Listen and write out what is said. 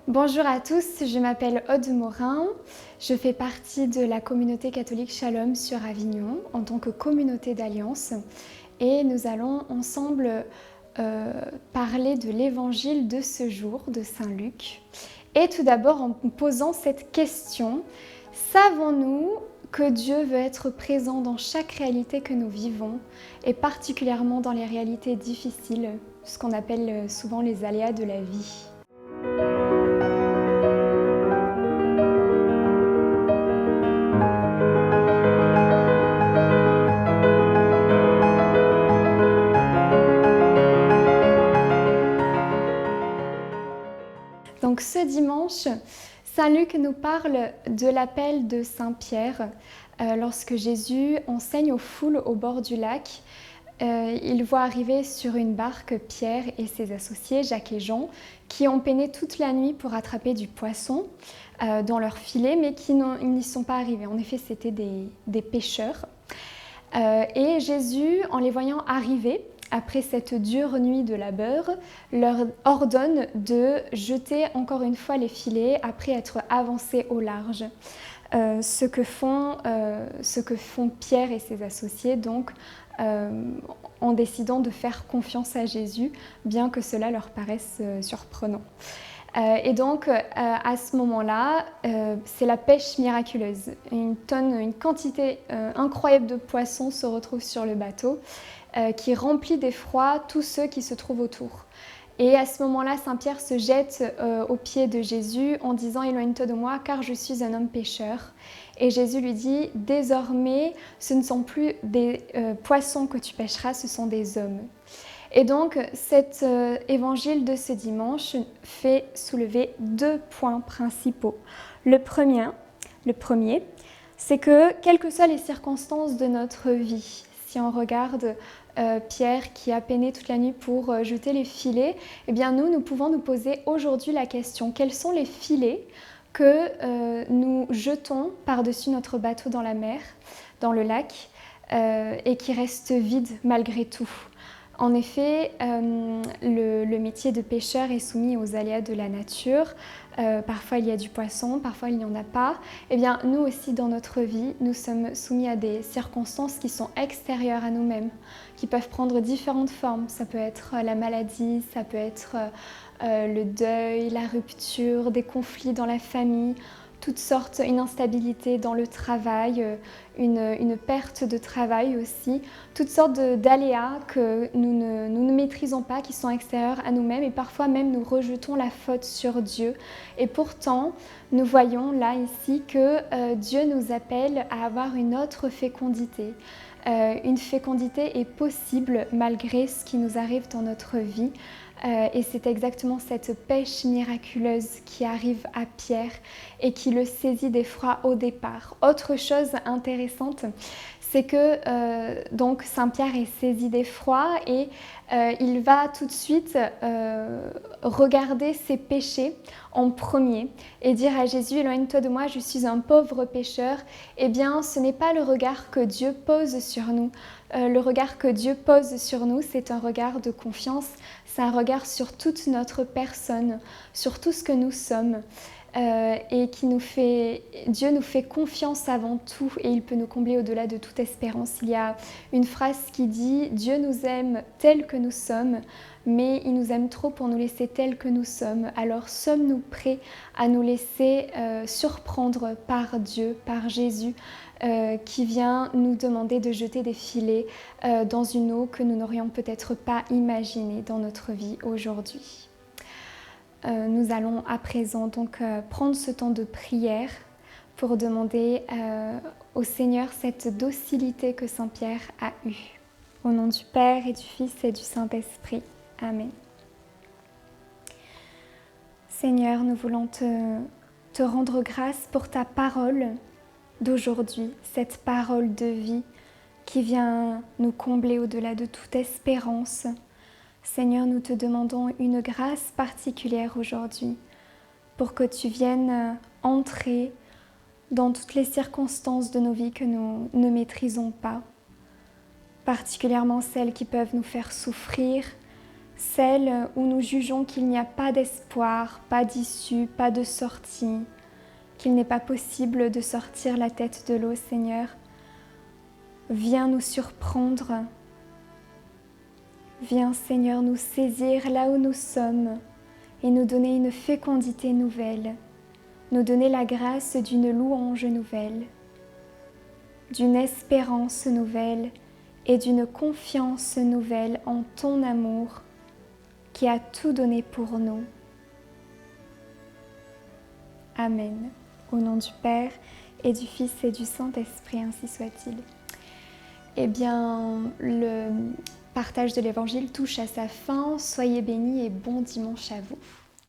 Bonjour à tous, je m'appelle Aude Morin, je fais partie de la communauté catholique Shalom sur Avignon en tant que communauté d'alliance et nous allons ensemble parler de l'évangile de ce jour de Saint Luc. Et tout d'abord en posant cette question, savons-nous que Dieu veut être présent dans chaque réalité que nous vivons et particulièrement dans les réalités difficiles, ce qu'on appelle souvent les aléas de la vie? Donc ce dimanche, Saint Luc nous parle de l'appel de Saint Pierre lorsque Jésus enseigne aux foules au bord du lac. Il voit arriver sur une barque Pierre et ses associés, Jacques et Jean, qui ont peiné toute la nuit pour attraper du poisson dans leur filet, mais qui n'y sont pas arrivés. En effet, c'était des pêcheurs. Et Jésus, en les voyant arriver, après cette dure nuit de labeur, leur ordonne de jeter encore une fois les filets après être avancés au large. Ce que font Pierre et ses associés, donc, en décidant de faire confiance à Jésus, bien que cela leur paraisse surprenant. Et donc, à ce moment-là, c'est la pêche miraculeuse. Une quantité incroyable de poissons se retrouve sur le bateau, qui remplit d'effroi tous ceux qui se trouvent autour. Et à ce moment-là, Saint Pierre se jette aux pieds de Jésus en disant « Éloigne-toi de moi, car je suis un homme pécheur ». Et Jésus lui dit « Désormais, ce ne sont plus des poissons que tu pêcheras, ce sont des hommes ». Et donc, cet évangile de ce dimanche fait soulever deux points principaux. Le premier, c'est que quelles que soient les circonstances de notre vie, si on regarde Pierre qui a peiné toute la nuit pour jeter les filets, eh bien nous pouvons nous poser aujourd'hui la question, quels sont les filets que nous jetons par-dessus notre bateau dans la mer, dans le lac, et qui restent vides malgré tout? En effet, le métier de pêcheur est soumis aux aléas de la nature. Parfois il y a du poisson, parfois il n'y en a pas. Eh bien, nous aussi dans notre vie, nous sommes soumis à des circonstances qui sont extérieures à nous-mêmes, qui peuvent prendre différentes formes. Ça peut être la maladie, ça peut être le deuil, la rupture, des conflits dans la famille, toutes sortes, une instabilité dans le travail, une perte de travail aussi, toutes sortes d'aléas que nous ne maîtrisons pas, qui sont extérieurs à nous-mêmes et parfois même nous rejetons la faute sur Dieu. Et pourtant, nous voyons là ici que Dieu nous appelle à avoir une autre fécondité. Une fécondité est possible malgré ce qui nous arrive dans notre vie. Et c'est exactement cette pêche miraculeuse qui arrive à Pierre et qui le saisit d'effroi au départ. Autre chose intéressante, c'est que donc Saint Pierre est saisi d'effroi et il va tout de suite regarder ses péchés en premier et dire à Jésus « Éloigne-toi de moi, je suis un pauvre pécheur ». Eh bien, ce n'est pas le regard que Dieu pose sur nous. Le regard que Dieu pose sur nous, c'est un regard de confiance, c'est un regard sur toute notre personne, sur tout ce que nous sommes. Et Dieu nous fait confiance avant tout et il peut nous combler au-delà de toute espérance. Il y a une phrase qui dit « Dieu nous aime tels que nous sommes, mais il nous aime trop pour nous laisser tels que nous sommes. Alors sommes-nous prêts à nous laisser surprendre par Dieu, par Jésus, qui vient nous demander de jeter des filets dans une eau que nous n'aurions peut-être pas imaginée dans notre vie aujourd'hui ». Nous allons à présent donc prendre ce temps de prière pour demander au Seigneur cette docilité que Saint Pierre a eue. Au nom du Père et du Fils et du Saint-Esprit. Amen. Seigneur, nous voulons te rendre grâce pour ta parole d'aujourd'hui, cette parole de vie qui vient nous combler au-delà de toute espérance. Seigneur, nous te demandons une grâce particulière aujourd'hui pour que tu viennes entrer dans toutes les circonstances de nos vies que nous ne maîtrisons pas, particulièrement celles qui peuvent nous faire souffrir, celles où nous jugeons qu'il n'y a pas d'espoir, pas d'issue, pas de sortie, qu'il n'est pas possible de sortir la tête de l'eau, Seigneur. Viens nous surprendre. Viens, Seigneur, nous saisir là où nous sommes et nous donner une fécondité nouvelle, nous donner la grâce d'une louange nouvelle, d'une espérance nouvelle et d'une confiance nouvelle en ton amour qui a tout donné pour nous. Amen. Au nom du Père et du Fils et du Saint-Esprit, ainsi soit-il. Eh bien, le partage de l'Évangile touche à sa fin. Soyez bénis et bon dimanche à vous.